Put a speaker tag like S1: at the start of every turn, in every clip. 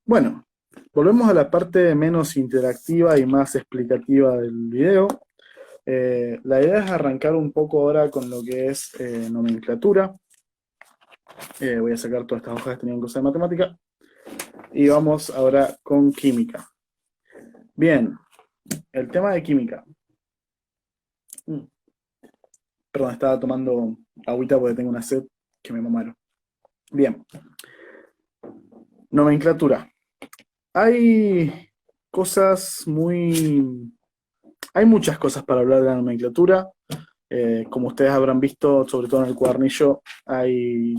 S1: Bueno, volvemos a la parte menos interactiva y más explicativa del video. La idea es arrancar un poco ahora con lo que es nomenclatura. Voy a sacar todas estas hojas que tenían cosas de matemática. Y vamos ahora con química. Bien, el tema de química. Mm, Perdón, estaba tomando agüita porque tengo una sed que me mamaron. Bien, nomenclatura. Hay cosas muy... Hay muchas cosas para hablar de la nomenclatura. Como ustedes habrán visto, sobre todo en el cuadernillo, hay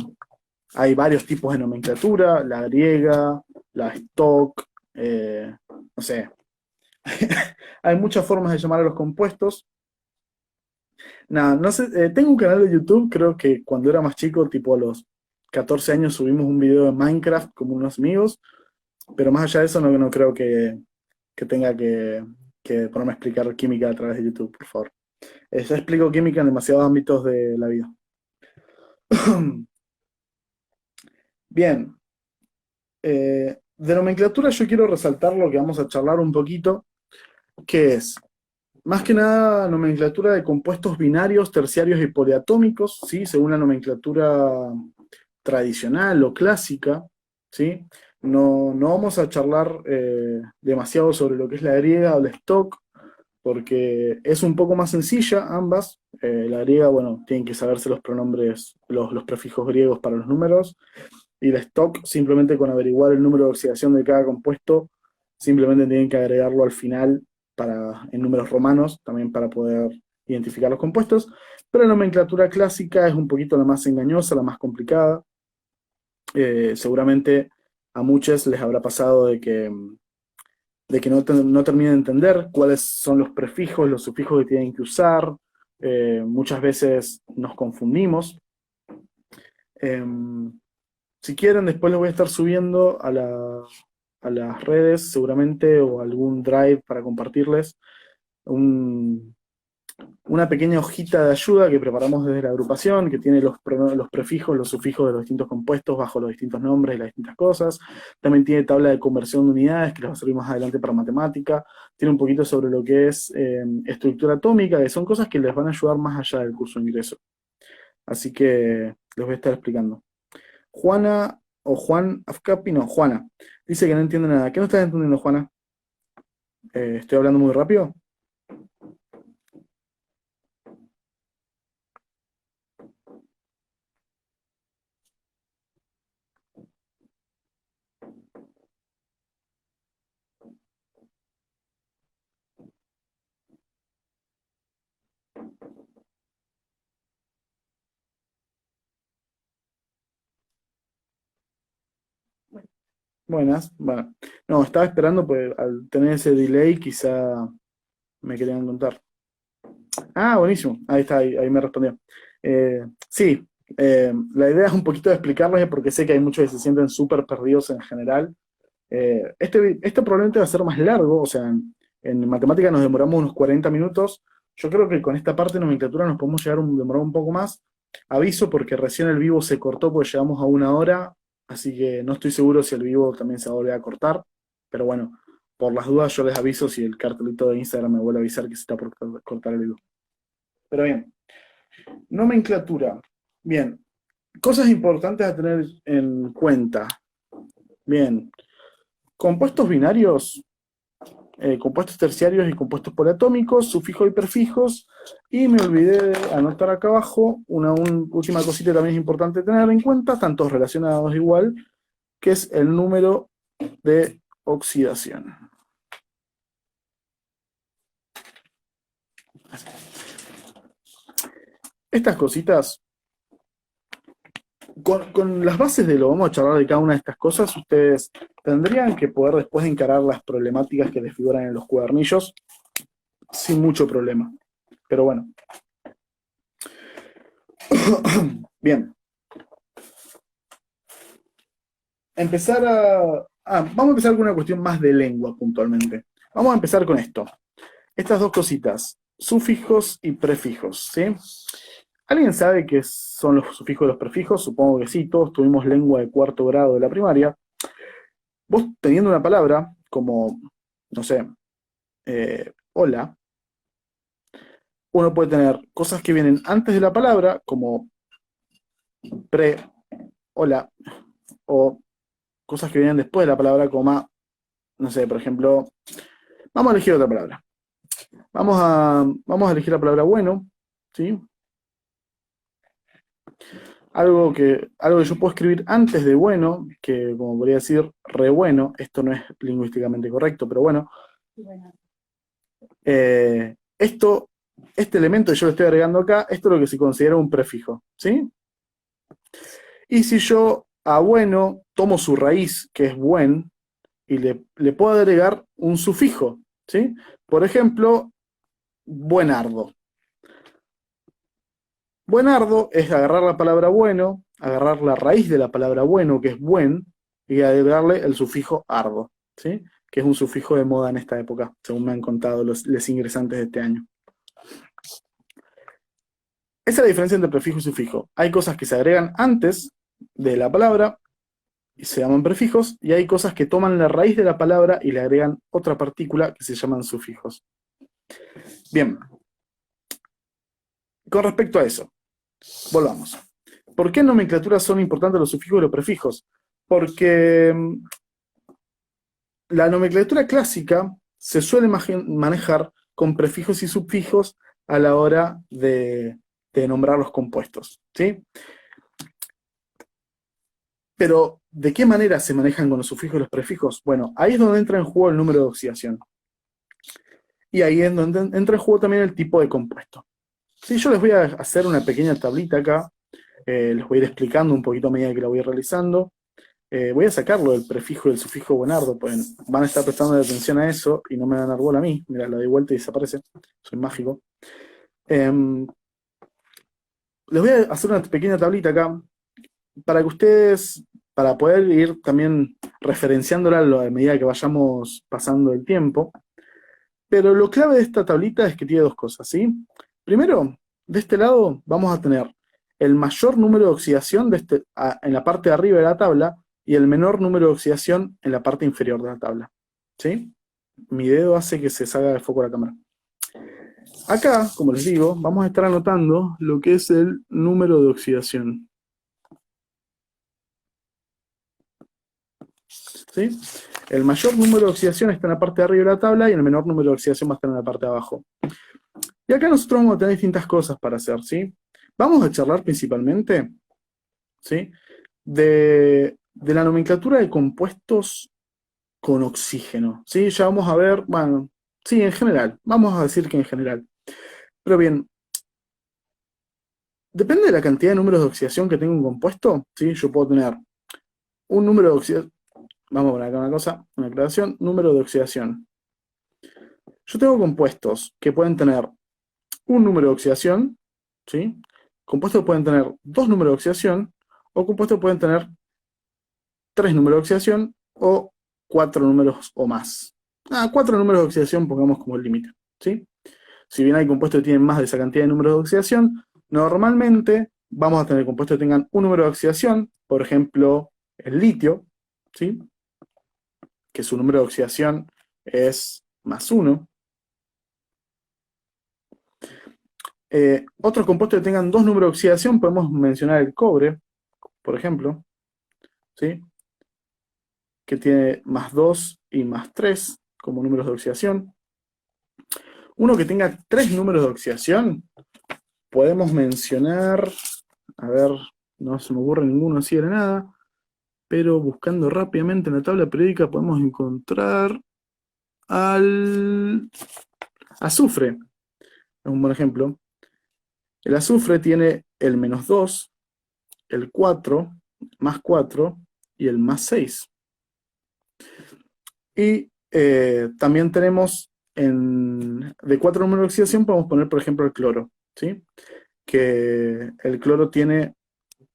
S1: varios tipos de nomenclatura, la griega, la stock, no sé, hay muchas formas de llamar a los compuestos. Nada, no sé, tengo un canal de YouTube, creo que cuando era más chico, tipo a los 14 años, subimos un video de Minecraft como unos amigos, pero más allá de eso no creo que tenga que ponerme a explicar química a través de YouTube, por favor. Ya explico química en demasiados ámbitos de la vida. Bien, de nomenclatura yo quiero resaltar lo que vamos a charlar un poquito, que es, más que nada, nomenclatura de compuestos binarios, terciarios y poliatómicos, ¿sí? Según la nomenclatura tradicional o clásica, ¿sí? No vamos a charlar demasiado sobre lo que es la griega o la stock, porque es un poco más sencilla ambas. La griega, bueno, tienen que saberse los pronombres, los prefijos griegos para los números, y la stock, simplemente con averiguar el número de oxidación de cada compuesto, simplemente tienen que agregarlo al final en números romanos, también para poder identificar los compuestos. Pero la nomenclatura clásica es un poquito la más engañosa, la más complicada. Seguramente a muchos les habrá pasado de que no terminen de entender cuáles son los prefijos, los sufijos que tienen que usar. Muchas veces nos confundimos. Em, Si quieren, después les voy a estar subiendo a las redes, seguramente, o algún drive para compartirles un- una pequeña hojita de ayuda que preparamos desde la agrupación, que tiene los prefijos, los sufijos de los distintos compuestos bajo los distintos nombres y las distintas cosas. También tiene tabla de conversión de unidades, que les va a servir más adelante para matemática. Tiene un poquito sobre lo que es estructura atómica, que son cosas que les van a ayudar más allá del curso de ingreso. Así que les voy a estar explicando. Juana o Juan Afcapi, no, Juana. Dice que no entiende nada. ¿Qué no estás entendiendo, Juana? ¿Estoy hablando muy rápido? Buenas. Bueno, no, estaba esperando, pues al tener ese delay quizá me querían contar. Ah, buenísimo. Ahí está, ahí me respondió. Sí, la idea es un poquito de explicarles porque sé que hay muchos que se sienten súper perdidos en general. Este probablemente va a ser más largo, o sea, en matemática nos demoramos unos 40 minutos. Yo creo que con esta parte de nomenclatura nos podemos demorar un poco más. Aviso porque recién el vivo se cortó porque llegamos a 1 hora, así que no estoy seguro si el vivo también se va a volver a cortar. Pero bueno, por las dudas yo les aviso si el cartelito de Instagram me vuelve a avisar que se está por cortar el vivo. Pero bien, nomenclatura. Bien, cosas importantes a tener en cuenta. Bien, compuestos binarios, compuestos terciarios y compuestos poliatómicos, sufijos y prefijos. Y me olvidé de anotar acá abajo una última cosita que también es importante tener en cuenta, tantos relacionados igual, que es el número de oxidación. Estas cositas, con las bases de lo vamos a charlar de cada una de estas cosas, ustedes tendrían que poder después encarar las problemáticas que les figuran en los cuadernillos sin mucho problema. Pero bueno. Bien. Vamos a empezar con una cuestión más de lengua puntualmente. Vamos a empezar con esto. Estas dos cositas, sufijos y prefijos, ¿sí? ¿Alguien sabe qué son los sufijos y los prefijos? Supongo que sí, todos tuvimos lengua de 4.º grado de la primaria. vos teniendo una palabra como, no sé, hola, uno puede tener cosas que vienen antes de la palabra, como pre, hola, o cosas que vienen después de la palabra, como, no sé, por ejemplo, vamos a elegir otra palabra. Vamos a elegir la palabra bueno, ¿sí? Algo que yo puedo escribir antes de bueno, que como podría decir re bueno, esto no es lingüísticamente correcto, pero bueno. Eh, esto, este elemento que yo le estoy agregando acá, esto es lo que se considera un prefijo, ¿sí? Y si yo a bueno tomo su raíz, que es buen, y le puedo agregar un sufijo, ¿sí? Por ejemplo, buenardo. Buenardo es agarrar la palabra bueno, agarrar la raíz de la palabra bueno, que es buen, y agregarle el sufijo ardo, ¿sí? Que es un sufijo de moda en esta época, según me han contado los ingresantes de este año. Esa es la diferencia entre prefijo y sufijo. Hay cosas que se agregan antes de la palabra y se llaman prefijos, y hay cosas que toman la raíz de la palabra y le agregan otra partícula que se llaman sufijos. Bien, con respecto a eso, volvamos. ¿Por qué en nomenclatura son importantes los sufijos y los prefijos? Porque la nomenclatura clásica se suele manejar con prefijos y sufijos a la hora de nombrar los compuestos, ¿sí? Pero, ¿de qué manera se manejan con los sufijos y los prefijos? Bueno, ahí es donde entra en juego el número de oxidación. Y ahí es donde entra en juego también el tipo de compuesto. Sí, yo les voy a hacer una pequeña tablita acá. Les voy a ir explicando un poquito a medida que la voy realizando. Voy a sacarlo del prefijo y del sufijo buenardo, pues van a estar prestando atención a eso y no me van a dar bola a mí. Mira, la doy vuelta y desaparece. Soy mágico. Les voy a hacer una pequeña tablita acá para que ustedes, para poder ir también referenciándola a medida que vayamos pasando el tiempo. Pero lo clave de esta tablita es que tiene dos cosas, ¿sí? Primero, de este lado vamos a tener el mayor número de oxidación en la parte de arriba de la tabla y el menor número de oxidación en la parte inferior de la tabla, ¿sí? Mi dedo hace que se salga de foco la cámara. Acá, como les digo, vamos a estar anotando lo que es el número de oxidación, ¿sí? El mayor número de oxidación está en la parte de arriba de la tabla y el menor número de oxidación va a estar en la parte de abajo. Y acá nosotros vamos a tener distintas cosas para hacer, ¿sí? Vamos a charlar principalmente, ¿sí? De la nomenclatura de compuestos con oxígeno, ¿sí? Ya vamos a ver, bueno, sí, en general, vamos a decir que en general. Pero bien, depende de la cantidad de números de oxidación que tenga un compuesto, ¿sí? Yo puedo tener un número de oxidación, vamos a poner acá una cosa, una aclaración, número de oxidación. Yo tengo compuestos que pueden tener un número de oxidación, ¿sí? Compuestos que pueden tener dos números de oxidación, o compuestos que pueden tener tres números de oxidación, o cuatro números o más. Cuatro números de oxidación pongamos como el límite, ¿sí? Si bien hay compuestos que tienen más de esa cantidad de números de oxidación, normalmente vamos a tener compuestos que tengan un número de oxidación, por ejemplo, el litio, ¿sí? Que su número de oxidación es más uno. Otros compuestos que tengan dos números de oxidación, podemos mencionar el cobre, por ejemplo, ¿sí? Que tiene más 2 y más 3 como números de oxidación. Uno que tenga tres números de oxidación, podemos mencionar, a ver, no se me ocurre ninguno así de la nada, pero buscando rápidamente en la tabla periódica podemos encontrar al azufre, es un buen ejemplo. El azufre tiene el menos 2, el 4, más 4 y el más 6. Y también tenemos de cuatro números de oxidación podemos poner, por ejemplo, el cloro, ¿sí? Que el cloro tiene,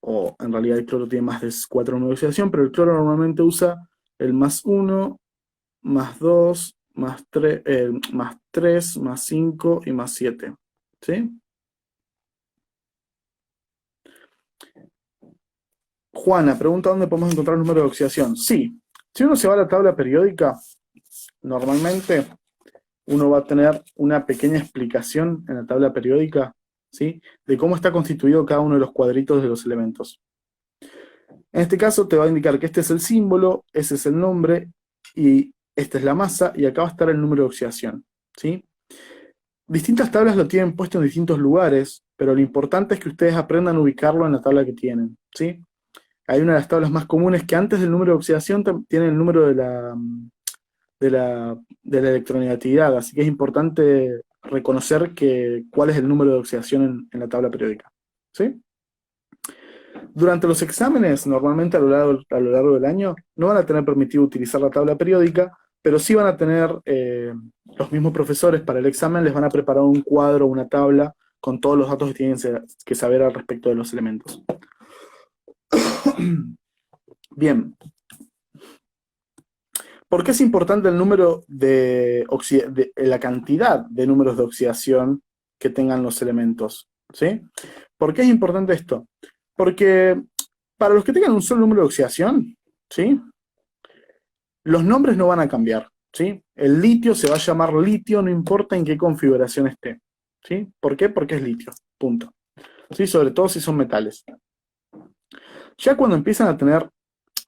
S1: o en realidad el cloro tiene más de cuatro números de oxidación, pero el cloro normalmente usa el más 1, más 2, más 3, más 5 y más 7, ¿sí? Juana pregunta dónde podemos encontrar el número de oxidación. Sí, Si uno se va a la tabla periódica, normalmente uno va a tener una pequeña explicación en la tabla periódica, ¿sí? De cómo está constituido cada uno de los cuadritos de los elementos. En este caso te va a indicar que este es el símbolo, ese es el nombre, y esta es la masa, y acá va a estar el número de oxidación, ¿sí? Distintas tablas lo tienen puesto en distintos lugares, pero lo importante es que ustedes aprendan a ubicarlo en la tabla que tienen, ¿sí? Hay una de las tablas más comunes que antes del número de oxidación tiene el número de la electronegatividad, así que es importante reconocer cuál es el número de oxidación en la tabla periódica, ¿sí? Durante los exámenes, normalmente a lo largo del año, no van a tener permitido utilizar la tabla periódica, pero sí van a tener, los mismos profesores para el examen les van a preparar un cuadro, una tabla, con todos los datos que tienen que saber al respecto de los elementos. Bien. ¿Por qué es importante el número la cantidad de números de oxidación que tengan los elementos? ¿Sí? ¿Por qué es importante esto? Porque para los que tengan un solo número de oxidación, ¿sí? Los nombres no van a cambiar, ¿sí? El litio se va a llamar litio, no importa en qué configuración esté, ¿sí? ¿Por qué? Porque es litio, punto. ¿Sí? Sobre todo si son metales. Ya cuando empiezan a tener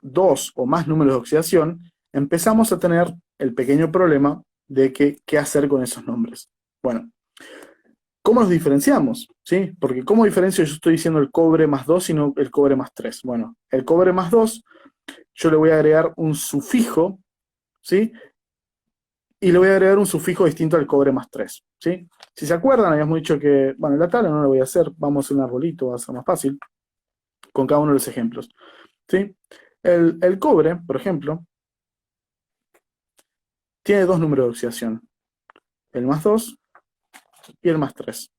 S1: dos o más números de oxidación, empezamos a tener el pequeño problema de qué hacer con esos nombres. Bueno, ¿cómo los diferenciamos? ¿Sí? Porque ¿cómo diferencio? Yo estoy diciendo el cobre más 2 y no el cobre más 3. Bueno, el cobre más 2, yo le voy a agregar un sufijo, ¿sí? Y le voy a agregar un sufijo distinto al cobre más 3, ¿sí? Si se acuerdan, habíamos dicho que, bueno, la tabla no la voy a hacer, vamos a hacer un arbolito, va a ser más fácil, con cada uno de los ejemplos, ¿sí? El cobre, por ejemplo, tiene dos números de oxidación, el más 2 y el más 3.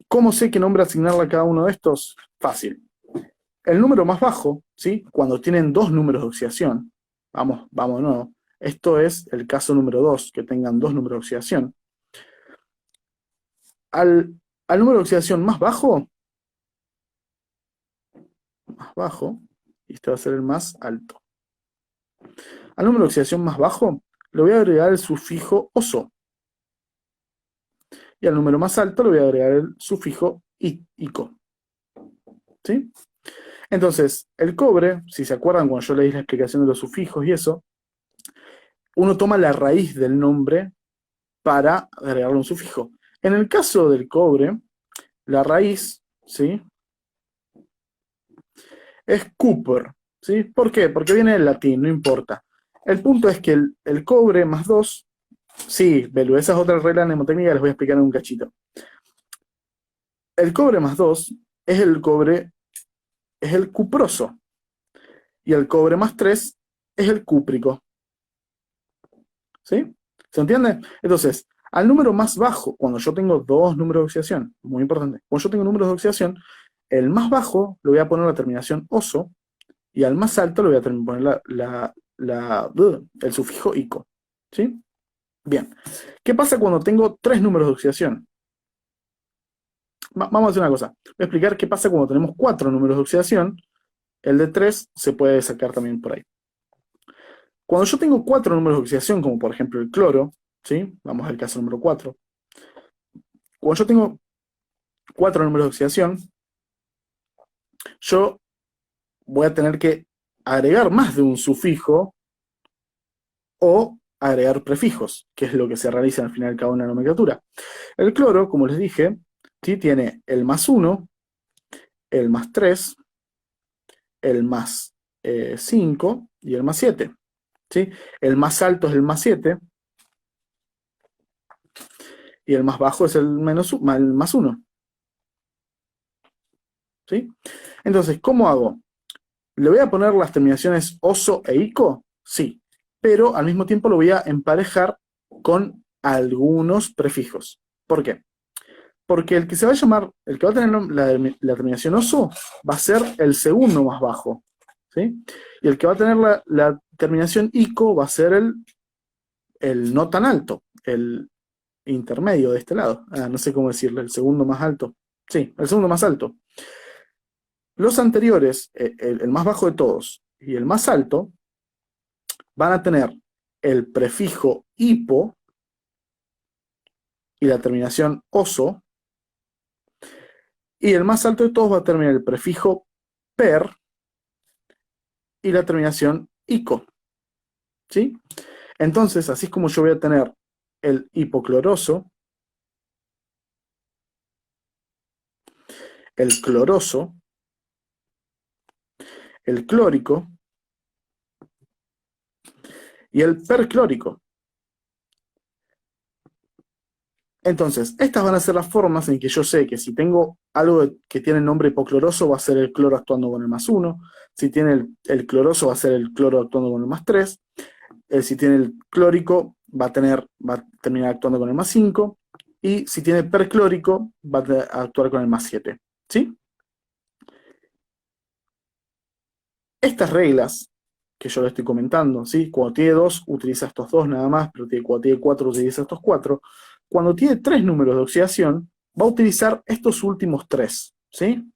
S1: ¿Cómo sé qué nombre asignarle a cada uno de estos? Fácil. El número más bajo, ¿sí? Cuando tienen dos números de oxidación, vamos de nuevo, esto es el caso número 2, que tengan dos números de oxidación. Al número de oxidación más bajo, y este va a ser el más alto. Al número de oxidación más bajo, le voy a agregar el sufijo oso. Y al número más alto le voy a agregar el sufijo ico. ¿Sí? Entonces, el cobre, si se acuerdan cuando yo leí la explicación de los sufijos y eso, uno toma la raíz del nombre para agregarle un sufijo. En el caso del cobre, la raíz, ¿sí? Es cooper, ¿sí? ¿Por qué? Porque viene del latín, no importa. El punto es que el cobre más 2, sí, Belu, esas otras reglas mnemotécnicas les voy a explicar en un cachito. El cobre más 2 es el cobre, es el cuproso. Y el cobre más 3 es el cúprico. ¿Sí? ¿Se entiende? Entonces, al número más bajo, cuando yo tengo dos números de oxidación, muy importante, cuando yo tengo números de oxidación, el más bajo le voy a poner la terminación oso, y al más alto le voy a poner el sufijo ico. ¿Sí? Bien. ¿Qué pasa cuando tengo tres números de oxidación? Vamos a hacer una cosa. Voy a explicar qué pasa cuando tenemos cuatro números de oxidación. El de 3 se puede sacar también por ahí. Cuando yo tengo cuatro números de oxidación, como por ejemplo el cloro, ¿sí? Vamos al caso número 4. Cuando yo tengo cuatro números de oxidación, yo voy a tener que agregar más de un sufijo o agregar prefijos, que es lo que se realiza al final de cada una nomenclatura. El cloro, como les dije, ¿sí? Tiene el más 1, el más 3, el más 5 y el más 7. ¿Sí? El más alto es el más 7 y el más bajo es el más 1. ¿Sí? Entonces, ¿cómo hago? ¿Le voy a poner las terminaciones oso e ico? Sí, pero al mismo tiempo lo voy a emparejar con algunos prefijos. ¿Por qué? Porque el que se va a llamar, el que va a tener la terminación oso, va a ser el segundo más bajo. ¿Sí? Y el que va a tener la terminación ico va a ser el no tan alto, el intermedio de este lado. No sé cómo decirle, el segundo más alto. Sí, el segundo más alto. Los anteriores, el más bajo de todos y el más alto, van a tener el prefijo hipo y la terminación oso, y el más alto de todos va a tener el prefijo per y la terminación ico, ¿sí? Entonces, así es como yo voy a tener el hipocloroso, el cloroso, el clórico y el perclórico. Entonces, estas van a ser las formas en que yo sé que si tengo algo que tiene el nombre hipocloroso, va a ser el cloro actuando con el +1. Si tiene el cloroso, va a ser el cloro actuando con el +3. Si tiene el clórico, va a terminar actuando con el +5. Y si tiene perclórico, va a actuar con el +7. ¿Sí? Estas reglas que yo le estoy comentando, ¿sí? Cuando tiene 2, utiliza estos 2 nada más, pero cuando tiene 4, utiliza estos 4. Cuando tiene 3 números de oxidación, va a utilizar estos últimos 3, ¿sí?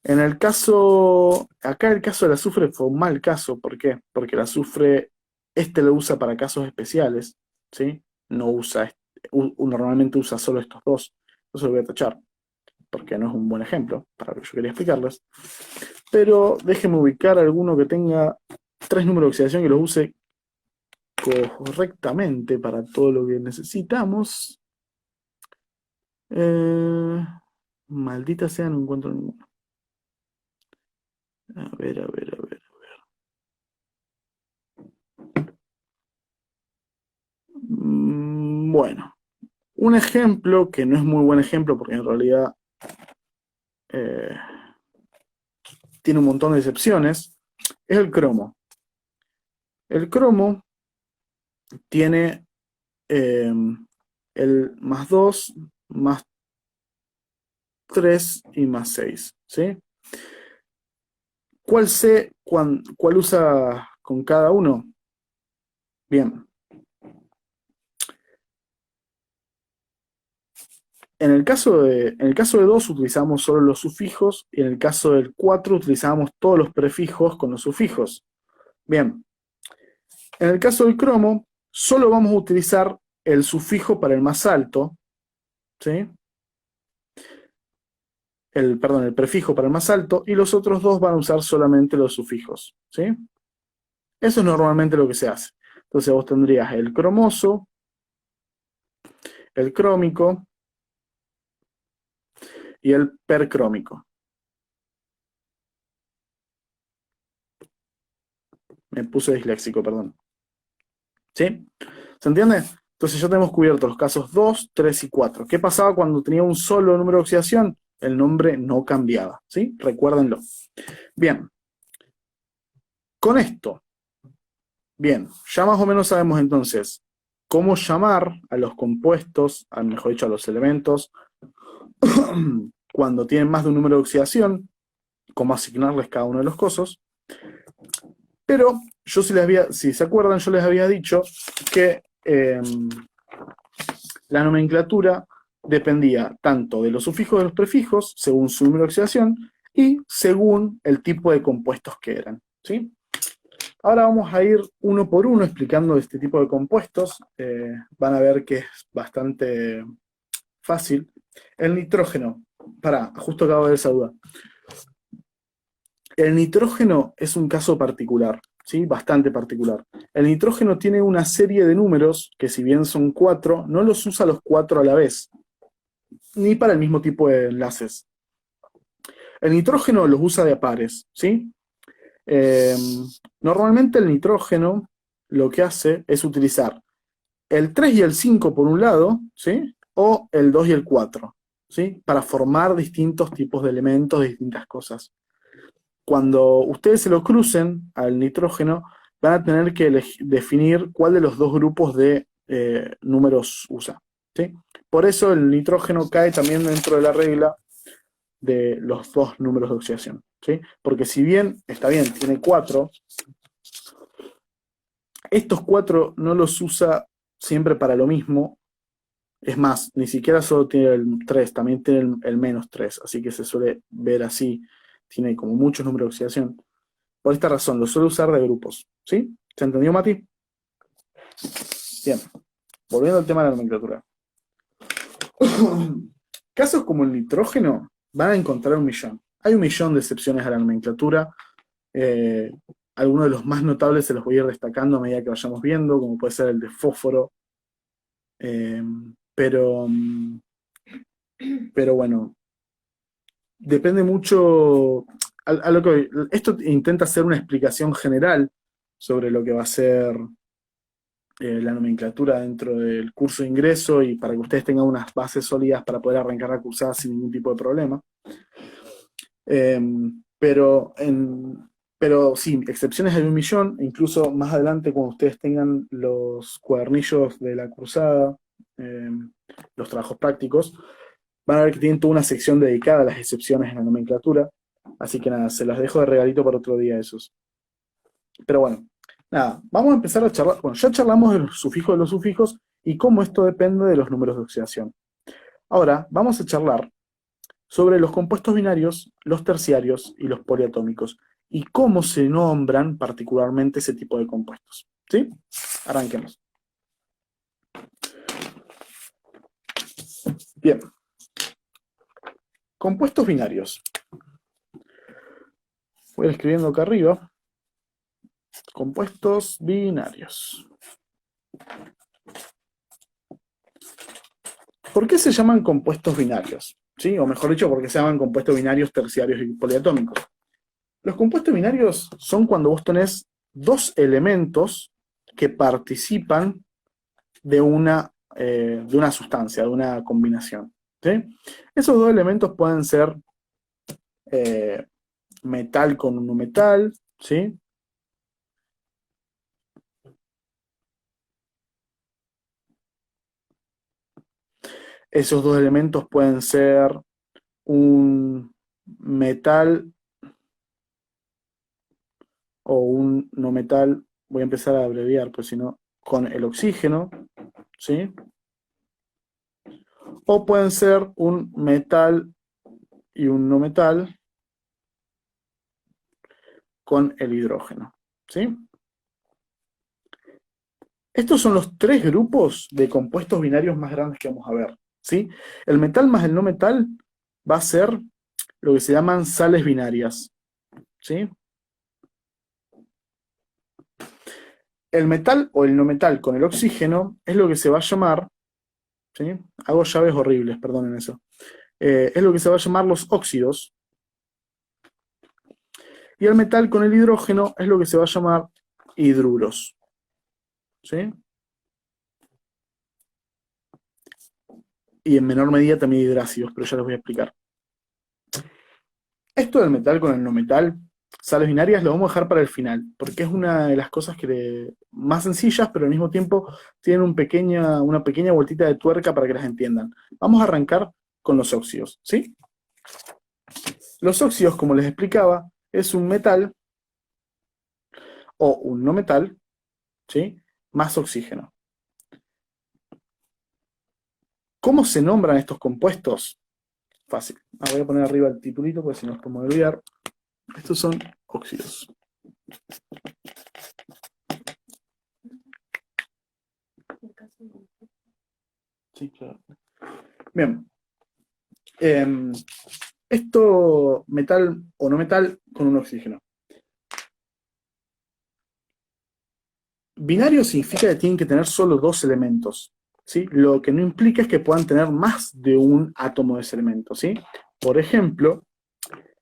S1: En el caso, acá el caso del azufre fue un mal caso, ¿por qué? Porque el azufre, lo usa para casos especiales, ¿sí? No usa, normalmente usa solo estos 2, eso lo voy a tachar, porque no es un buen ejemplo para lo que yo quería explicarles. Pero déjenme ubicar alguno que tenga 3 números de oxidación y los use correctamente para todo lo que necesitamos. Maldita sea, no encuentro ninguno. A ver, a ver, a ver. Bueno, un ejemplo que no es muy buen ejemplo porque en realidad eh, tiene un montón de excepciones, es el cromo. El cromo tiene el +2, +3 y +6, ¿sí? ¿Cuál usa con cada uno? Bien. En el caso de 2 utilizamos solo los sufijos y en el caso del 4 utilizamos todos los prefijos con los sufijos. Bien. En el caso del cromo, solo vamos a utilizar el sufijo para el más alto, ¿sí? Perdón, el prefijo para el más alto, y los otros dos van a usar solamente los sufijos, ¿sí? Eso es normalmente lo que se hace. Entonces vos tendrías el cromoso, el crómico y el percrómico. Me puse disléxico, perdón. ¿Sí? ¿Se entiende? Entonces ya tenemos cubierto los casos 2, 3 y 4. ¿Qué pasaba cuando tenía un solo número de oxidación? El nombre no cambiaba, ¿sí? Recuérdenlo. Bien. Con esto, bien, ya más o menos sabemos entonces cómo llamar a los compuestos, mejor dicho, a los elementos, cuando tienen más de un número de oxidación, cómo asignarles cada uno de los cosos. Pero yo si se acuerdan, yo les había dicho que la nomenclatura dependía tanto de los sufijos de los prefijos, según su número de oxidación, y según el tipo de compuestos que eran, ¿sí? Ahora vamos a ir uno por uno explicando este tipo de compuestos. Van a ver que es bastante fácil. El nitrógeno. Justo acabo de ver esa duda. El nitrógeno es un caso particular, ¿sí? Bastante particular. El nitrógeno tiene una serie de números que, si bien son 4, no los usa los 4 a la vez, ni para el mismo tipo de enlaces. El nitrógeno los usa de a pares, ¿sí? Normalmente el nitrógeno lo que hace es utilizar el 3 y el 5 por un lado, ¿sí? O el 2 y el 4, ¿sí? Para formar distintos tipos de elementos, distintas cosas. Cuando ustedes se lo crucen al nitrógeno, van a tener que definir cuál de los dos grupos de números usa, ¿sí? Por eso el nitrógeno cae también dentro de la regla de los dos números de oxidación, ¿sí? Porque si bien, está bien, tiene 4, estos 4 no los usa siempre para lo mismo. Es más, ni siquiera solo tiene el 3, también tiene el -3, así que se suele ver así. tiene como muchos números de oxidación. Por esta razón, lo suelo usar de grupos. ¿Sí? ¿Se entendió, Mati? Bien. Volviendo al tema de la nomenclatura. Casos como el nitrógeno van a encontrar 1.000.000. Hay 1.000.000 de excepciones a la nomenclatura. Algunos de los más notables se los voy a ir destacando a medida que vayamos viendo, como puede ser el de fósforo. Pero bueno, depende mucho a lo que esto intenta hacer una explicación general sobre lo que va a ser la nomenclatura dentro del curso de ingreso y para que ustedes tengan unas bases sólidas para poder arrancar la cursada sin ningún tipo de problema. Pero sí, excepciones hay 1.000.000, incluso más adelante cuando ustedes tengan los cuadernillos de la cursada, los trabajos prácticos, van a ver que tienen toda una sección dedicada a las excepciones en la nomenclatura, así que nada, se las dejo de regalito para otro día esos. Pero bueno, nada, vamos a empezar a charlar, bueno, ya charlamos de los sufijos y cómo esto depende de los números de oxidación. Ahora, vamos a charlar sobre los compuestos binarios, los terciarios y los poliatómicos, y cómo se nombran particularmente ese tipo de compuestos. ¿Sí? Arranquemos. Bien. Compuestos binarios. Voy a ir escribiendo acá arriba. Compuestos binarios. ¿Por qué se llaman compuestos binarios? ¿Sí? O mejor dicho, ¿por qué se llaman compuestos binarios terciarios y poliatómicos? Los compuestos binarios son cuando vos tenés dos elementos que participan de una sustancia, de una combinación. ¿Sí? Esos dos elementos pueden ser metal con un no metal, ¿sí? Esos dos elementos pueden ser un metal o un no metal, voy a empezar a abreviar, pues si no, con el oxígeno, ¿sí? O pueden ser un metal y un no metal con el hidrógeno, ¿sí? Estos son los tres grupos de compuestos binarios más grandes que vamos a ver, ¿sí? El metal más el no metal va a ser lo que se llaman sales binarias, ¿sí? El metal o el no metal con el oxígeno es lo que se va a llamar, ¿sí? Hago llaves horribles, perdonen eso. Es lo que se va a llamar los óxidos. Y el metal con el hidrógeno es lo que se va a llamar hidruros, ¿sí? Y en menor medida también hidrácidos, pero ya les voy a explicar. Esto del metal con el no metal, sales binarias, lo vamos a dejar para el final, porque es una de las cosas más sencillas, pero al mismo tiempo tienen una pequeña vueltita de tuerca para que las entiendan. Vamos a arrancar con los óxidos, ¿sí? Los óxidos, como les explicaba, es un metal o un no metal, ¿sí? Más oxígeno. ¿Cómo se nombran estos compuestos? Fácil. Voy a poner arriba el titulito porque si no nos podemos olvidar. Estos son óxidos. Sí, claro. Bien. Esto, metal o no metal con un oxígeno. Binario significa que tienen que tener solo dos elementos, ¿sí? Lo que no implica es que puedan tener más de un átomo de ese elemento, ¿sí? Por ejemplo,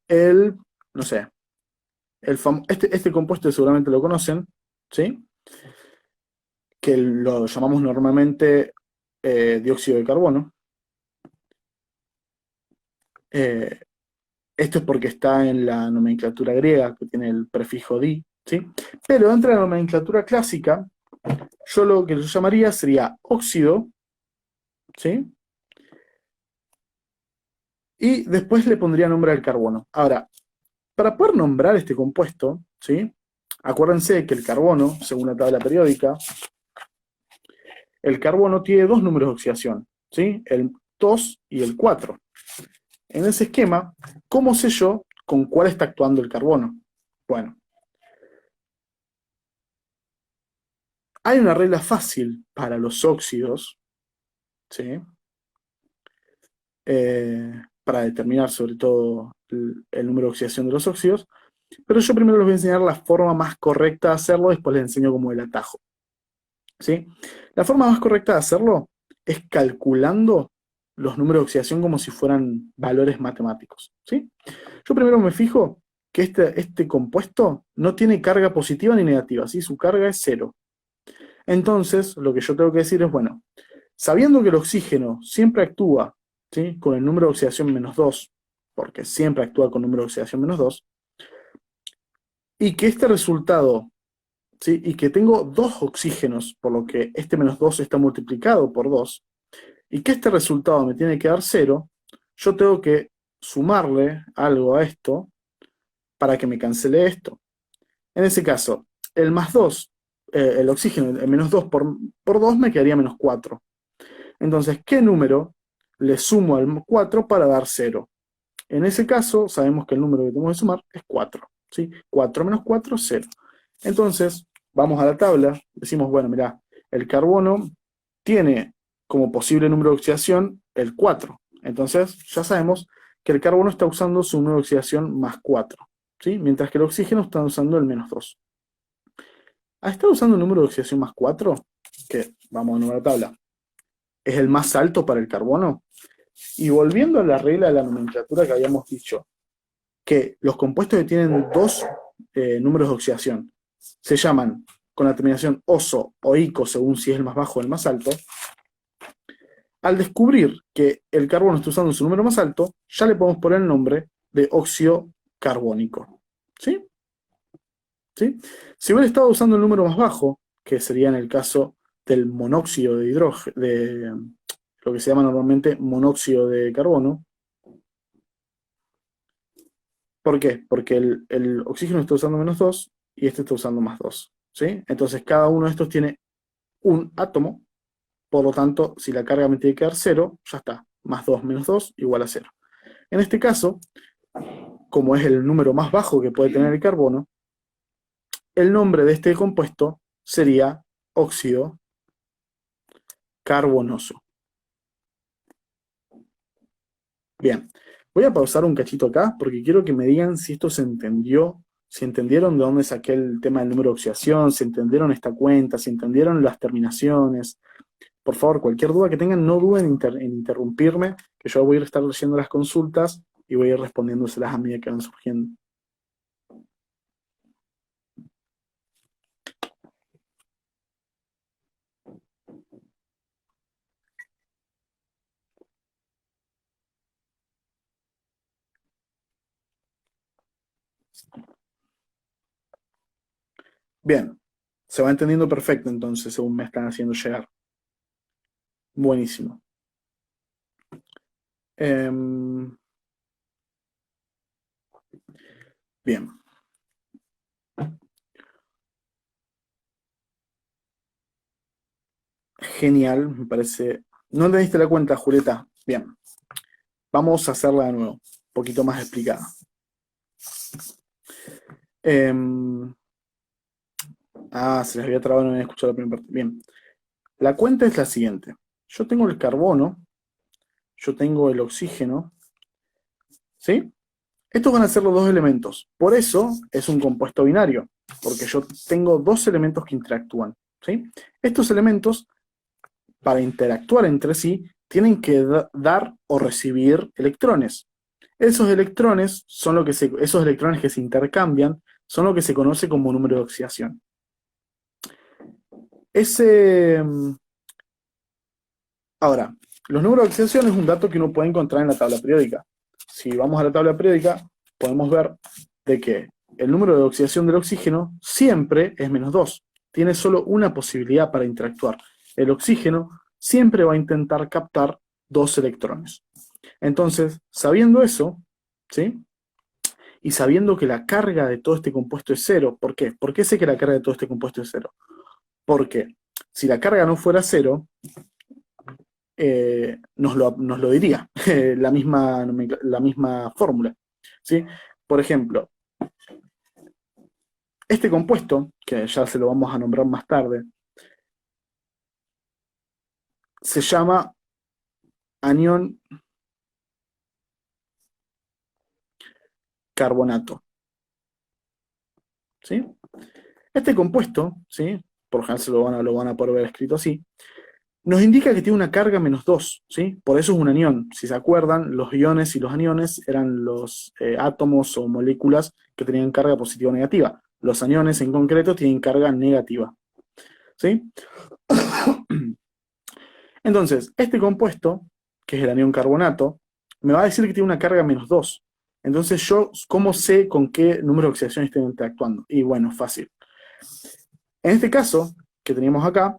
S1: no sé, este compuesto seguramente lo conocen, ¿sí? Que lo llamamos normalmente dióxido de carbono. Esto es porque está en la nomenclatura griega, que tiene el prefijo di, ¿sí? Pero dentro de la nomenclatura clásica, yo lo que yo llamaría sería óxido, ¿sí? Y después le pondría nombre al carbono. Ahora, para poder nombrar este compuesto, ¿sí? Acuérdense que el carbono, según la tabla periódica, el carbono tiene dos números de oxidación, ¿sí? El 2 y el 4. En ese esquema, ¿cómo sé yo ¿con cuál está actuando el carbono? Bueno, hay una regla fácil para los óxidos, ¿sí? Para determinar sobre todo el número de oxidación de los óxidos, pero yo primero les voy a enseñar la forma más correcta de hacerlo, después les enseño como el atajo, ¿sí? La forma más correcta de hacerlo es calculando los números de oxidación como si fueran valores matemáticos, ¿sí? Yo primero me fijo que este compuesto no tiene carga positiva ni negativa, ¿sí? Su carga es cero. Entonces, lo que yo tengo que decir es, bueno, sabiendo que el oxígeno siempre actúa, ¿sí?, con el número de oxidación -2, porque siempre actúa con número de oxidación -2, y que este resultado, ¿sí?, y que tengo dos oxígenos, por lo que este -2 está multiplicado por 2, y que este resultado me tiene que dar 0, yo tengo que sumarle algo a esto para que me cancele esto. En ese caso, el +2, el oxígeno, el -2 por 2 me quedaría -4. Entonces, ¿qué número le sumo al 4 para dar 0? En ese caso, sabemos que el número que tenemos que sumar es 4, ¿sí? 4 menos 4, 0. Entonces, vamos a la tabla, decimos, bueno, mirá, el carbono tiene como posible número de oxidación el 4. Entonces, ya sabemos que el carbono está usando su número de oxidación +4, ¿sí? Mientras que el oxígeno está usando el -2. Al estar usando el número de oxidación +4, que vamos a nueva tabla, es el más alto para el carbono. Y volviendo a la regla de la nomenclatura que habíamos dicho, que los compuestos que tienen dos números de oxidación se llaman con la terminación oso o ico, según si es el más bajo o el más alto. Al descubrir que el carbono está usando su número más alto, ya le podemos poner el nombre de óxido carbónico. ¿Sí? ¿Sí? Si hubiera estado usando el número más bajo, que sería en el caso del monóxido de hidrógeno, de lo que se llama normalmente monóxido de carbono. ¿Por qué? Porque el oxígeno está usando -2 y este está usando +2. ¿Sí? Entonces cada uno de estos tiene un átomo, por lo tanto, si la carga me tiene que dar 0, ya está. +2 menos 2 igual a 0. En este caso, como es el número más bajo que puede tener el carbono, el nombre de este compuesto sería óxido carbonoso. Bien, voy a pausar un cachito acá porque quiero que me digan si esto se entendió, si entendieron de dónde saqué el tema del número de oxidación, si entendieron esta cuenta, si entendieron las terminaciones. Por favor, cualquier duda que tengan, no duden en interrumpirme, que yo voy a estar leyendo las consultas y voy a ir respondiéndoselas a medida que van surgiendo. Bien, se va entendiendo perfecto entonces, según me están haciendo llegar. Buenísimo. Bien. Genial, me parece. ¿No te diste la cuenta, Julieta? Bien. Vamos a hacerla de nuevo, un poquito más explicada. Se les había trabado, no había escuchado la primera parte. Bien. La cuenta es la siguiente. Yo tengo el carbono, yo tengo el oxígeno, ¿sí? Estos van a ser los dos elementos. Por eso es un compuesto binario, porque yo tengo dos elementos que interactúan, ¿sí? Estos elementos, para interactuar entre sí, tienen que dar o recibir electrones. Esos electrones esos electrones que se intercambian son lo que se conoce como número de oxidación. Ahora, los números de oxidación es un dato que uno puede encontrar en la tabla periódica. Si vamos a la tabla periódica, podemos ver de que el número de oxidación del oxígeno siempre es -2. Tiene solo una posibilidad para interactuar. El oxígeno siempre va a intentar captar dos electrones. Entonces, sabiendo eso, ¿sí?, y sabiendo que la carga de todo este compuesto es cero, ¿por qué? ¿Por qué sé que la carga de todo este compuesto es cero? Porque si la carga no fuera cero, nos lo diría la misma fórmula, ¿sí? por ejemplo, este compuesto, que ya se lo vamos a nombrar más tarde, se llama anión carbonato, ¿sí? Este compuesto, ¿sí? Por ejemplo, lo van a poder ver escrito así, nos indica que tiene una carga -2, ¿sí? Por eso es un anión. Si se acuerdan, los iones y los aniones eran los átomos o moléculas que tenían carga positiva o negativa. Los aniones en concreto tienen carga negativa, ¿sí? Entonces, este compuesto, que es el anión carbonato, me va a decir que tiene una carga -2. Entonces yo, ¿cómo sé con qué número de oxidación estoy interactuando? Y bueno, fácil. En este caso, que teníamos acá,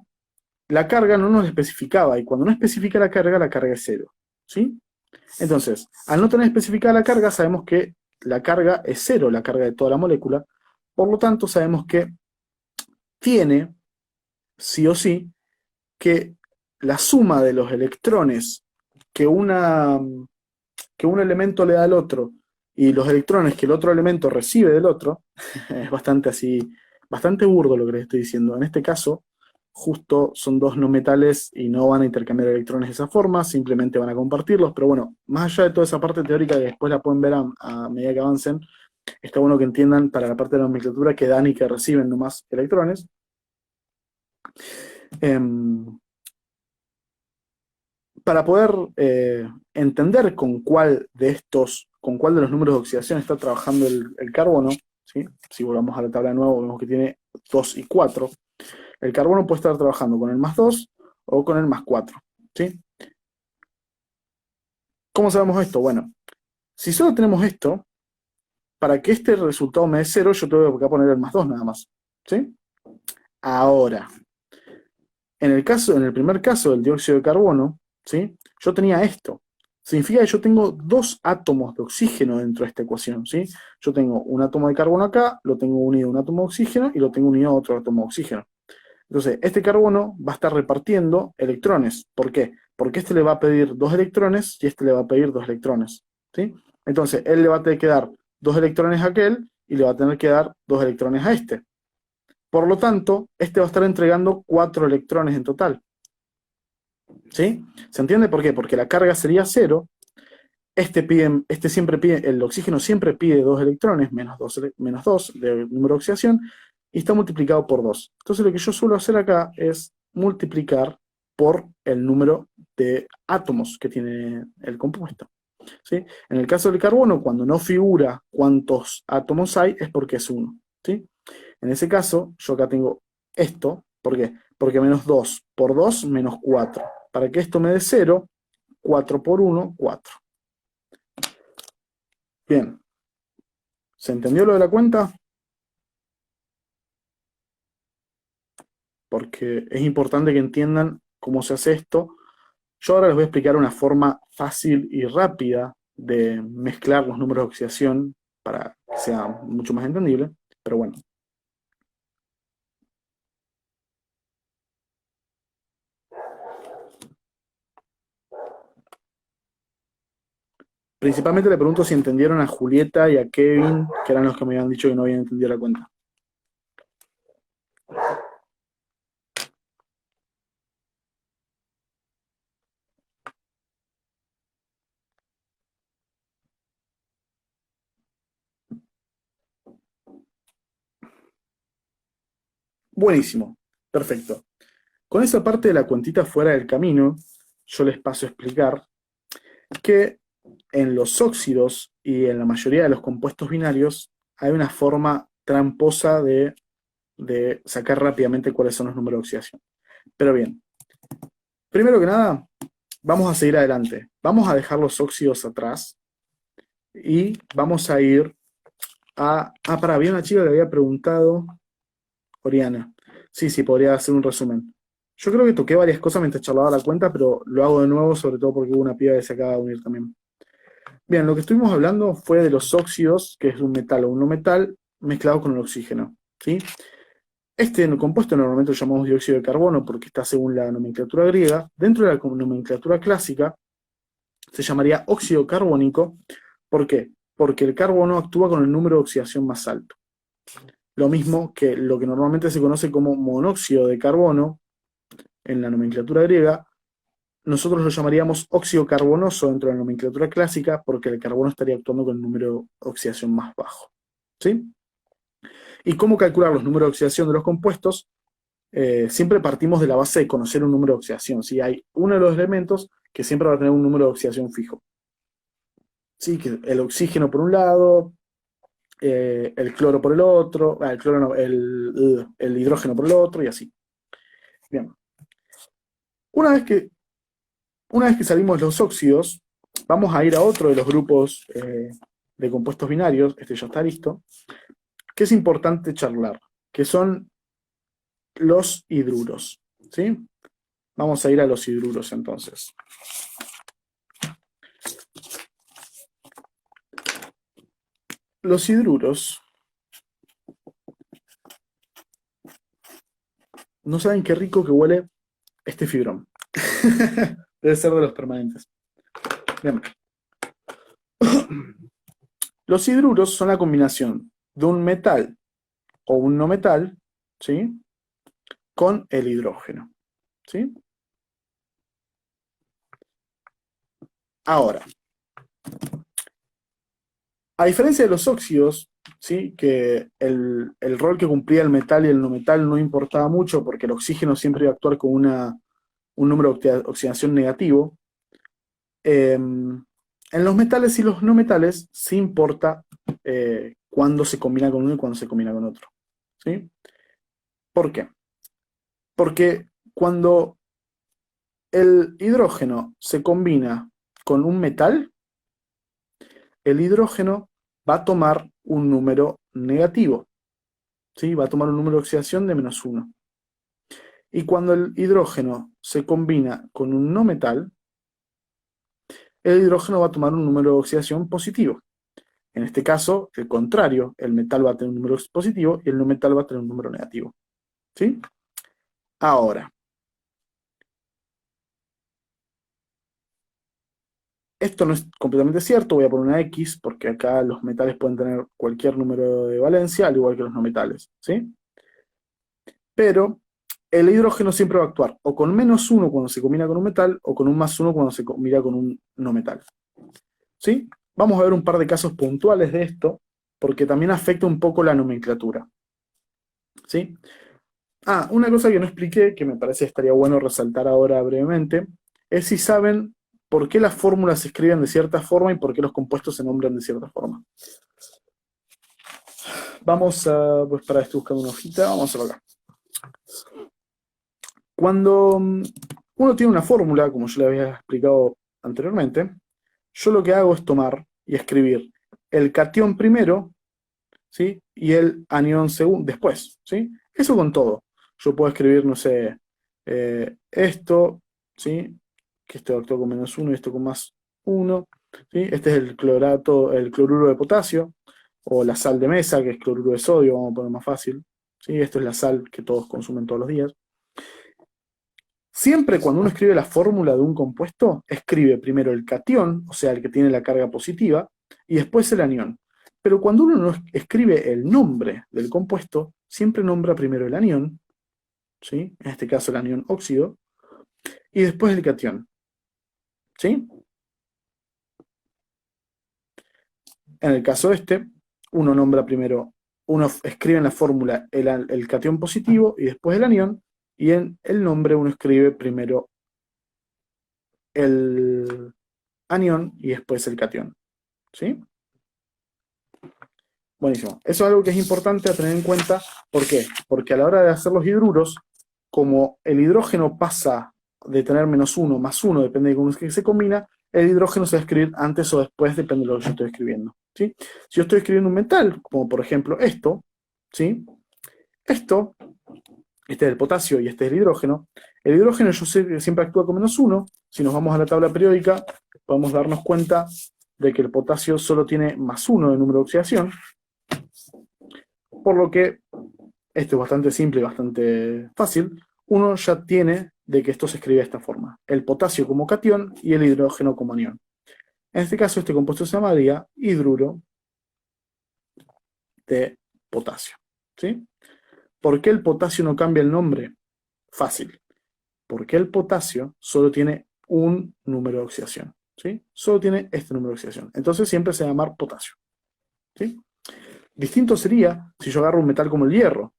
S1: la carga no nos especificaba, y cuando no especifica la carga es cero, ¿sí? Entonces, al no tener especificada la carga, sabemos que la carga es cero, la carga de toda la molécula, por lo tanto sabemos que tiene, sí o sí, que la suma de los electrones que, que un elemento le da al otro y los electrones que el otro elemento recibe del otro, es bastante así, bastante burdo lo que les estoy diciendo. En este caso, justo son dos no metales y no van a intercambiar electrones de esa forma, simplemente van a compartirlos, pero bueno, más allá de toda esa parte teórica que después la pueden ver a medida que avancen, está bueno que entiendan para la parte de la nomenclatura que dan y que reciben nomás electrones. Para poder entender con cuál de los números de oxidación está trabajando el carbono, ¿sí? Si volvamos a la tabla de nuevo, vemos que tiene 2 y 4. El carbono puede estar trabajando con el +2 o con el +4, ¿sí? ¿Cómo sabemos esto? Bueno, si solo tenemos esto, para que este resultado me dé 0, yo tengo que poner el +2 nada más, ¿sí? Ahora, en el primer caso del dióxido de carbono, ¿sí? Yo tenía esto. Significa que yo tengo dos átomos de oxígeno dentro de esta ecuación, ¿sí? Yo tengo un átomo de carbono acá, lo tengo unido a un átomo de oxígeno y lo tengo unido a otro átomo de oxígeno. Entonces, este carbono va a estar repartiendo electrones. ¿Por qué? Porque este le va a pedir 2 electrones y este le va a pedir 2 electrones, ¿sí? Entonces, él le va a tener que dar 2 electrones a aquel y le va a tener que dar 2 electrones a este. Por lo tanto, este va a estar entregando 4 electrones en total. ¿Sí? ¿Se entiende por qué? Porque la carga sería 0. Este siempre pide, el oxígeno siempre pide 2 electrones, menos 2 de número de oxidación, y está multiplicado por 2. Entonces lo que yo suelo hacer acá es multiplicar por el número de átomos que tiene el compuesto, ¿sí? En el caso del carbono, cuando no figura cuántos átomos hay, es porque es 1, ¿sí? En ese caso, yo acá tengo esto. ¿Por qué? Porque menos 2 por 2, menos 4. Para que esto me dé 0, 4 por 1, 4. Bien. ¿Se entendió lo de la cuenta? Porque es importante que entiendan cómo se hace esto. Yo ahora les voy a explicar una forma fácil y rápida de mezclar los números de oxidación para que sea mucho más entendible. Pero bueno. Principalmente le pregunto si entendieron a Julieta y a Kevin, que eran los que me habían dicho que no habían entendido la cuenta. Buenísimo. Perfecto. Con esa parte de la cuentita fuera del camino, yo les paso a explicar que en los óxidos y en la mayoría de los compuestos binarios hay una forma tramposa de sacar rápidamente cuáles son los números de oxidación. Pero bien, primero que nada, vamos a seguir adelante. Vamos a dejar los óxidos atrás y vamos a ir a... había una chica que había preguntado, Oriana. Sí, podría hacer un resumen. Yo creo que toqué varias cosas mientras charlaba la cuenta, pero lo hago de nuevo, sobre todo porque hubo una piba que se acaba de unir también. Bien, lo que estuvimos hablando fue de los óxidos, que es un metal o un no metal, mezclado con el oxígeno, ¿sí? Este compuesto normalmente lo llamamos dióxido de carbono porque está según la nomenclatura griega. Dentro de la nomenclatura clásica se llamaría óxido carbónico. ¿Por qué? porque el carbono actúa con el número de oxidación más alto. Lo mismo que lo que normalmente se conoce como monóxido de carbono en la nomenclatura griega, nosotros lo llamaríamos óxido carbonoso dentro de la nomenclatura clásica porque el carbono estaría actuando con el número de oxidación más bajo. ¿Sí? ¿Y cómo calcular los números de oxidación de los compuestos? Siempre partimos de la base de conocer un número de oxidación. ¿Sí? Hay uno de los elementos que siempre va a tener un número de oxidación fijo. ¿Sí? Que el oxígeno por un lado, el cloro por el otro, el cloro no, el hidrógeno por el otro y así. Bien. Una vez que salimos los óxidos, vamos a ir a otro de los grupos de compuestos binarios, este ya está listo, que es importante charlar, que son los hidruros. ¿Sí? Vamos a ir a los hidruros entonces. Los hidruros, no saben qué rico que huele este fibrón. Debe ser de los permanentes. Bien. Los hidruros son la combinación de un metal o un no metal, ¿sí? Con el hidrógeno, ¿sí? Ahora, a diferencia de los óxidos, ¿sí? Que el rol que cumplía el metal y el no metal no importaba mucho porque el oxígeno siempre iba a actuar con un número de oxidación negativo. En los metales y los no metales sí importa cuándo se combina con uno y cuándo se combina con otro. ¿Sí? ¿Por qué? Porque cuando el hidrógeno se combina con un metal, el hidrógeno va a tomar un número negativo. ¿Sí? Va a tomar un número de oxidación de -1. Y cuando el hidrógeno se combina con un no metal, el hidrógeno va a tomar un número de oxidación positivo. En este caso, el contrario, el metal va a tener un número positivo y el no metal va a tener un número negativo. ¿Sí? Ahora, esto no es completamente cierto, voy a poner una X porque acá los metales pueden tener cualquier número de valencia, al igual que los no metales. ¿Sí? Pero el hidrógeno siempre va a actuar o con -1 cuando se combina con un metal o con un +1 cuando se combina con un no metal. ¿Sí? Vamos a ver un par de casos puntuales de esto porque también afecta un poco la nomenclatura. ¿Sí? Ah, una cosa que no expliqué, que me parece que estaría bueno resaltar ahora brevemente, es si saben por qué las fórmulas se escriben de cierta forma y por qué los compuestos se nombran de cierta forma. Vamos a, pues para esto buscando una hojita, vamos a hacerlo acá. Cuando uno tiene una fórmula, como yo le había explicado anteriormente, yo lo que hago es tomar y escribir el catión primero, ¿sí? Y el anión después, ¿sí? Eso con todo. Yo puedo escribir, no sé, esto, ¿sí? Que esto actúa con -1 y esto con +1, ¿sí? Este es el cloruro de potasio, o la sal de mesa, que es cloruro de sodio, vamos a poner más fácil, ¿sí? Esto es la sal que todos consumen todos los días. Siempre cuando uno escribe la fórmula de un compuesto, escribe primero el catión, o sea, el que tiene la carga positiva, y después el anión. Pero cuando uno no escribe el nombre del compuesto, siempre nombra primero el anión, ¿sí? En este caso el anión óxido, y después el catión. ¿Sí? En el caso este, uno nombra primero, uno escribe en la fórmula el catión positivo y después el anión, y en el nombre uno escribe primero el anión y después el catión. ¿Sí? Buenísimo. Eso es algo que es importante a tener en cuenta. ¿Por qué? Porque a la hora de hacer los hidruros, como el hidrógeno pasa de tener -1, +1, depende de cómo es que se combina, el hidrógeno se va a escribir antes o después, depende de lo que yo estoy escribiendo. ¿Sí? Si yo estoy escribiendo un metal, como por ejemplo esto, ¿sí? Esto, este es el potasio y este es el hidrógeno yo sé que siempre actúa con -1. Si nos vamos a la tabla periódica, podemos darnos cuenta de que el potasio solo tiene +1 de número de oxidación, por lo que esto es bastante simple y bastante fácil. Uno ya tiene de que esto se escribe de esta forma: el potasio como catión y el hidrógeno como anión. En este caso, este compuesto se llamaría hidruro de potasio. ¿Sí? ¿Por qué el potasio no cambia el nombre? Fácil. Porque el potasio solo tiene un número de oxidación. ¿Sí? Solo tiene este número de oxidación. Entonces siempre se va a llamar potasio. ¿Sí? Distinto sería si yo agarro un metal como el hierro.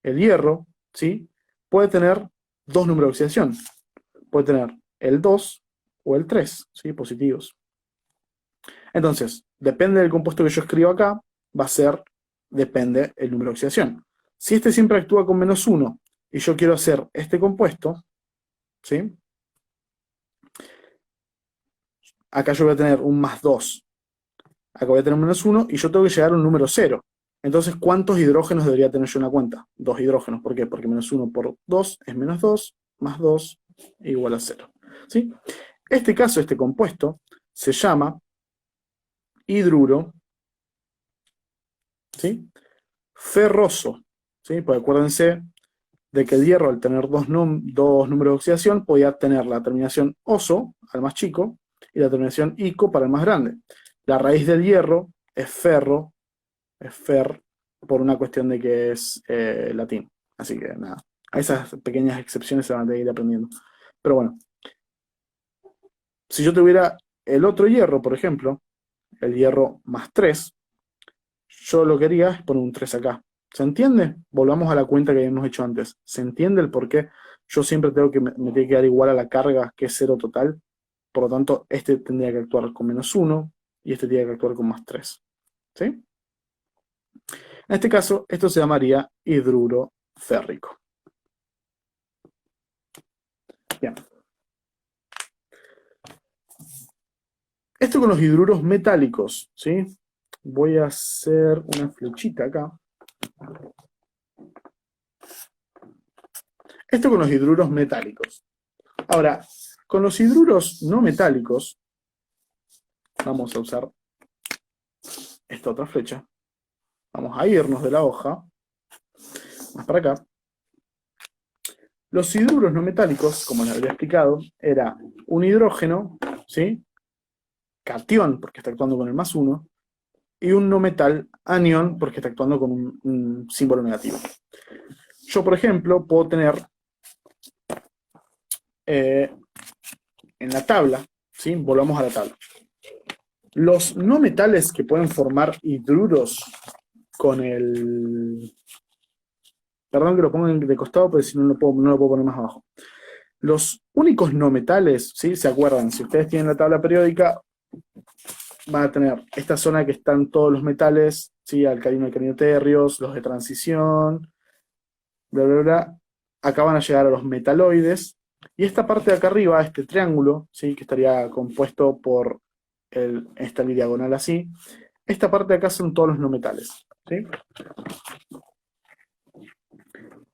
S1: El hierro, ¿sí? Puede tener dos números de oxidación. Puede tener el 2 o el 3, ¿sí? Positivos. Entonces, depende del compuesto que yo escribo acá, va a ser, depende el número de oxidación. Si este siempre actúa con -1 y yo quiero hacer este compuesto, ¿sí? Acá yo voy a tener un +2. Acá voy a tener un -1 y yo tengo que llegar a un número 0. Entonces, ¿cuántos hidrógenos debería tener yo en la cuenta? 2 hidrógenos. ¿Por qué? Porque -1 por 2 es -2, más 2 igual a 0. ¿Sí? Este caso, este compuesto, se llama hidruro, ¿sí? Ferroso. ¿Sí? Pues acuérdense de que el hierro, al tener dos números de oxidación, podía tener la terminación oso, al más chico, y la terminación ico para el más grande. La raíz del hierro es ferro, es fer, por una cuestión de que es latín. Así que nada, a esas pequeñas excepciones se van a ir aprendiendo. Pero bueno, si yo tuviera el otro hierro, por ejemplo, el hierro +3, yo lo que haría es poner un 3 acá. ¿Se entiende? Volvamos a la cuenta que habíamos hecho antes. ¿Se entiende el por qué yo siempre tengo que me tiene que dar igual a la carga, que es 0 total? Por lo tanto, este tendría que actuar con -1 y este tendría que actuar con +3. ¿Sí? En este caso, esto se llamaría hidruro férrico. Bien. Esto con los hidruros metálicos, ¿sí? Voy a hacer una flechita acá. Esto con los hidruros metálicos. Ahora, con los hidruros no metálicos, vamos a usar esta otra flecha. Vamos a irnos de la hoja, más para acá. Los hidruros no metálicos, como les había explicado, era un hidrógeno, ¿sí? Catión, porque está actuando con el +1, y un no metal, anión, porque está actuando con un símbolo negativo. Yo, por ejemplo, puedo tener en la tabla, ¿sí? Volvamos a la tabla. Los no metales que pueden formar hidruros con el... Perdón que lo pongo de costado, pero si no lo puedo poner más abajo. Los únicos no metales, ¿sí? ¿Se acuerdan? Si ustedes tienen la tabla periódica, van a tener esta zona que están todos los metales, ¿sí? Alcalino, alcalino térreos, los de transición, bla, bla, bla. Acá van a llegar a los metaloides. Y esta parte de acá arriba, este triángulo, ¿sí? Que estaría compuesto por esta diagonal así. Esta parte de acá son todos los no metales, ¿sí?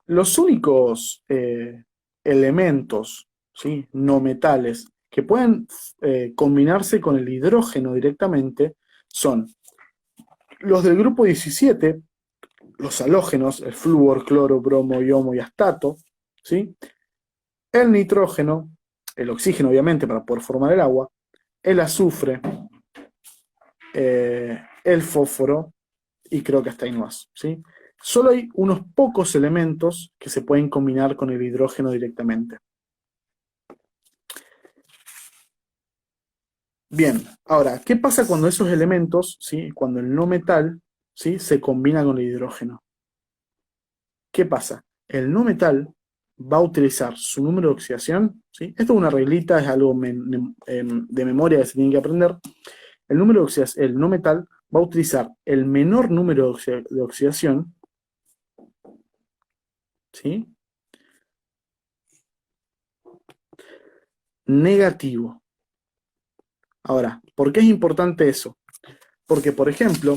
S1: Los únicos elementos, ¿sí? No metales que pueden combinarse con el hidrógeno directamente son los del grupo 17, los halógenos, el flúor, cloro, bromo, iomo y astato, ¿sí? El nitrógeno, el oxígeno obviamente para poder formar el agua, el azufre, el fósforo y creo que hasta ahí no más, ¿sí? Solo hay unos pocos elementos que se pueden combinar con el hidrógeno directamente. Bien, ahora, ¿qué pasa cuando esos elementos, ¿sí? Cuando el no metal, ¿sí? Se combina con el hidrógeno? ¿Qué pasa? El no metal va a utilizar su número de oxidación, ¿sí? Esto es una reglita, es algo de memoria que se tiene que aprender. El número de oxidación, el no metal va a utilizar el menor número de oxidación, ¿sí? Negativo. Ahora, ¿por qué es importante eso? Porque, por ejemplo,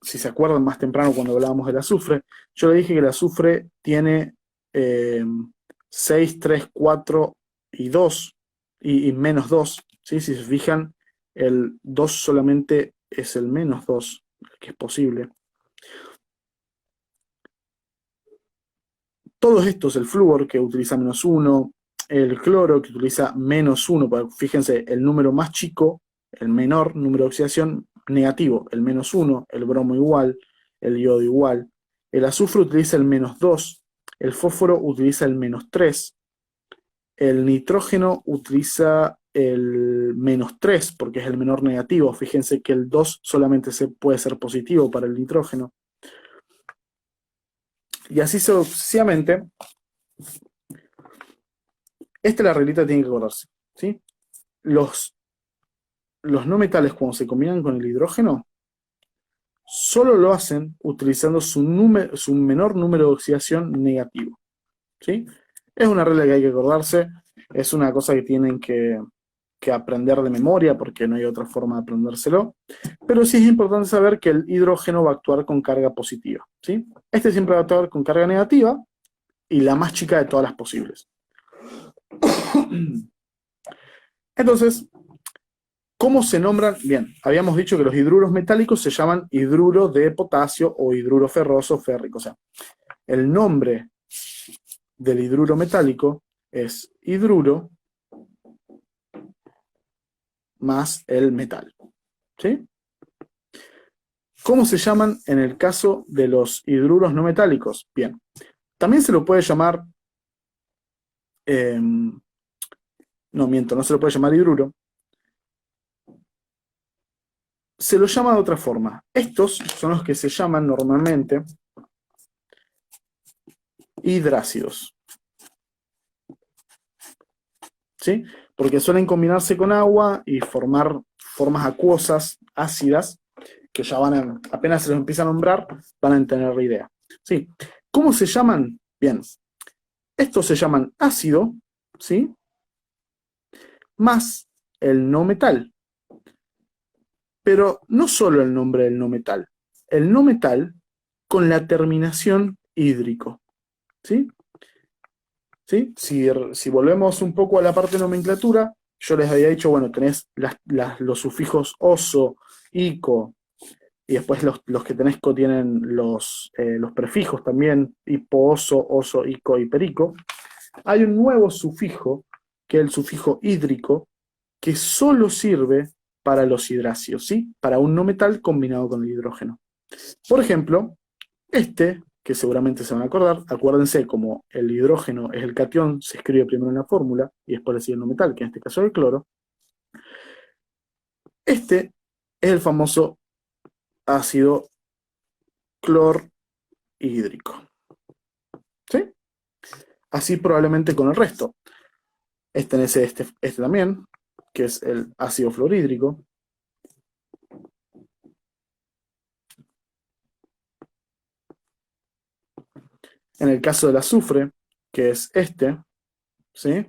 S1: si se acuerdan más temprano cuando hablábamos del azufre, yo le dije que el azufre tiene 6, 3, 4 y 2, y -2, ¿sí? Si se fijan, el 2 solamente es el -2, que es posible. Todos estos, el flúor que utiliza -1, el cloro que utiliza -1, fíjense, el número más chico el menor número de oxidación negativo, el -1, el bromo igual, el yodo igual, el azufre utiliza el -2, el fósforo utiliza el -3, el nitrógeno utiliza el -3 porque es el menor negativo. Fíjense que el 2 solamente puede ser positivo para el nitrógeno. Y así sucesivamente. Esta es la reglita que tienen que acordarse, ¿sí? Los no metales, cuando se combinan con el hidrógeno, solo lo hacen utilizando su menor número de oxidación negativo, ¿sí? Es una regla que hay que acordarse, es una cosa que tienen que aprender de memoria, porque no hay otra forma de aprendérselo, pero sí es importante saber que el hidrógeno va a actuar con carga positiva, ¿sí? Este siempre va a actuar con carga negativa, y la más chica de todas las posibles. Entonces, ¿cómo se nombran? Bien, habíamos dicho que los hidruros metálicos se llaman hidruro de potasio o hidruro ferroso férrico. O sea, el nombre del hidruro metálico es hidruro más el metal. ¿Sí? ¿Cómo se llaman en el caso de los hidruros no metálicos? Bien, también se lo puede llamar... no, miento, no se lo puede llamar hidruro. Se lo llama de otra forma. Estos son los que se llaman normalmente hidrácidos. ¿Sí? Porque suelen combinarse con agua y formar formas acuosas, ácidas, que ya van a, apenas se los empieza a nombrar, van a tener la idea. ¿Sí? ¿Cómo se llaman? Bien, estos se llaman ácido, ¿sí? Más el no metal. Pero no solo el nombre del no metal, el no metal con la terminación hídrico, ¿sí? ¿Sí? Si volvemos un poco a la parte de nomenclatura, yo les había dicho, bueno, tenés los sufijos oso, ico, y después los que tenés tienen los prefijos también, hipo, oso, ico y perico. Hay un nuevo sufijo, que es el sufijo hídrico, que solo sirve para los hidráceos, ¿sí? Para un no metal combinado con el hidrógeno. Por ejemplo, que seguramente se van a acordar, acuérdense, como el hidrógeno es el catión, se escribe primero en la fórmula y después le sigue el no metal, que en este caso es el cloro. Este es el famoso ácido clorhídrico. ¿Sí? Así probablemente con el resto. Tenés este también, que es el ácido fluorhídrico. En el caso del azufre, que es este, ¿sí?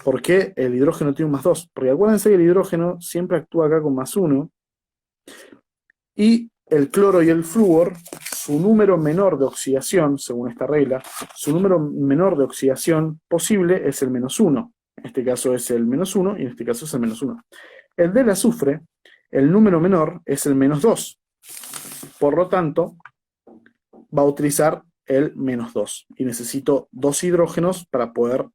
S1: ¿Por qué el hidrógeno tiene un +2? Porque acuérdense que el hidrógeno siempre actúa acá con +1, y el cloro y el flúor, su número menor de oxidación, según esta regla, su número menor de oxidación posible es el -1. En este caso es el -1 y en este caso es el -1. El del azufre, el número menor es el -2. Por lo tanto, va a utilizar el -2. Y necesito 2 hidrógenos para poder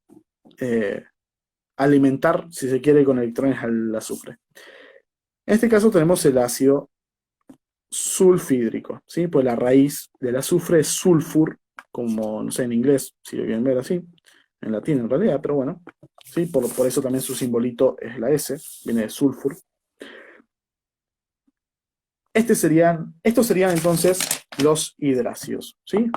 S1: alimentar, si se quiere, con electrones al azufre. En este caso tenemos el ácido sulfhídrico, ¿sí? Pues la raíz del azufre es sulfur, como, no sé, en inglés, si lo quieren ver así, en latín en realidad, pero bueno, ¿sí? Por eso también su simbolito es la S, viene de sulfur. Estos serían entonces los hidráceos, ¿sí?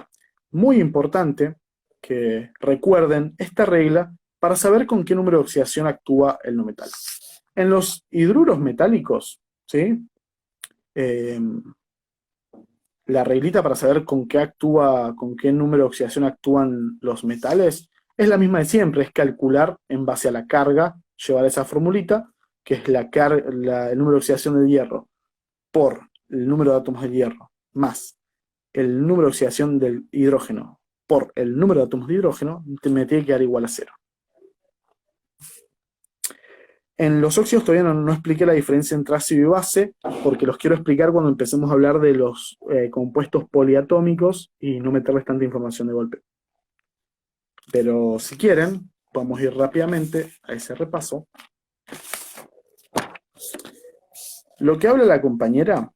S1: Muy importante que recuerden esta regla para saber con qué número de oxidación actúa el no metal. En los hidruros metálicos, ¿sí? La reglita para saber con qué número de oxidación actúan los metales, es la misma de siempre, es calcular en base a la carga, llevar esa formulita, que es el número de oxidación del hierro, por el número de átomos de hierro, más el número de oxidación del hidrógeno, por el número de átomos de hidrógeno, me tiene que dar igual a 0. En los óxidos todavía no expliqué la diferencia entre ácido y base, porque los quiero explicar cuando empecemos a hablar de los compuestos poliatómicos y no meterles tanta información de golpe. Pero si quieren, podemos ir rápidamente a ese repaso. Lo que habla la compañera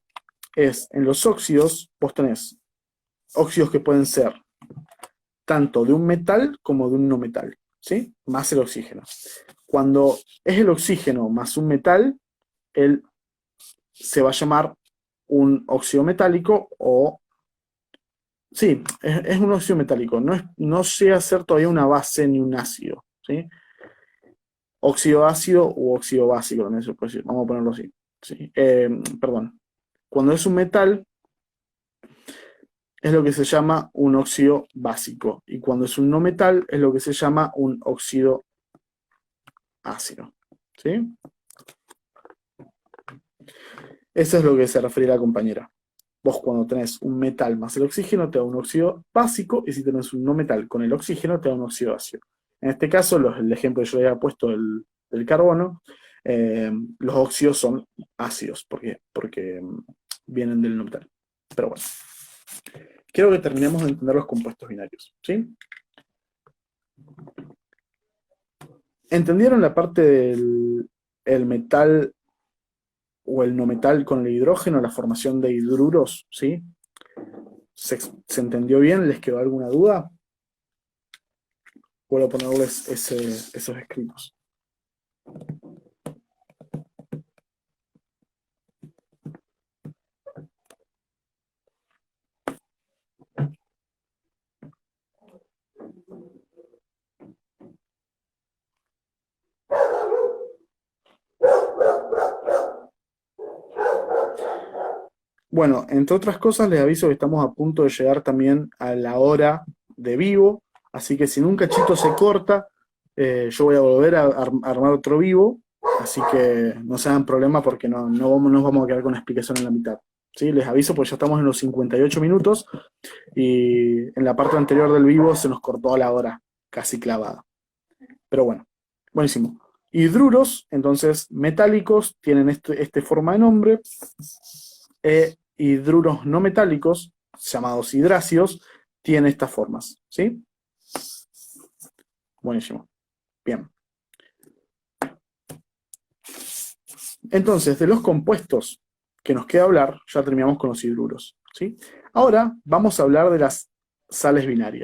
S1: es, en los óxidos, vos tenés óxidos que pueden ser tanto de un metal como de un no metal, ¿sí? Más el oxígeno. Cuando es el oxígeno más un metal, él se va a llamar un óxido metálico o... Sí, es un óxido metálico. No llega a ser todavía una base ni un ácido, ¿sí? Óxido ácido u óxido básico, también se puede decir. Vamos a ponerlo así. ¿Sí? Perdón. Cuando es un metal, es lo que se llama un óxido básico. Y cuando es un no metal, es lo que se llama un óxido ácido. ¿Sí? Eso es lo que se refiere a la compañera. Vos cuando tenés un metal más el oxígeno te da un óxido básico y si tenés un no metal con el oxígeno te da un óxido ácido. En este caso, el ejemplo que yo le había puesto del carbono, los óxidos son ácidos porque vienen del no metal. Pero bueno, quiero que terminemos de entender los compuestos binarios. ¿Sí? ¿Entendieron la parte del el metal o el no metal con el hidrógeno, la formación de hidruros? ¿Sí? ¿Se entendió bien? ¿Les quedó alguna duda? Puedo ponerles esos escritos. Bueno, entre otras cosas les aviso que estamos a punto de llegar también a la hora de vivo, así que si en un cachito se corta, yo voy a volver a armar otro vivo, así que no se hagan problema porque no nos vamos a quedar con la explicación en la mitad. ¿Sí? Les aviso porque ya estamos en los 58 minutos y en la parte anterior del vivo se nos cortó a la hora, casi clavada. Pero bueno, buenísimo. Hidruros, entonces metálicos, tienen este forma de nombre. Hidruros no metálicos, llamados hidráceos, tienen estas formas. ¿Sí? Buenísimo. Bien. Entonces, de los compuestos que nos queda hablar, ya terminamos con los hidruros. ¿Sí? Ahora vamos a hablar de las sales binarias.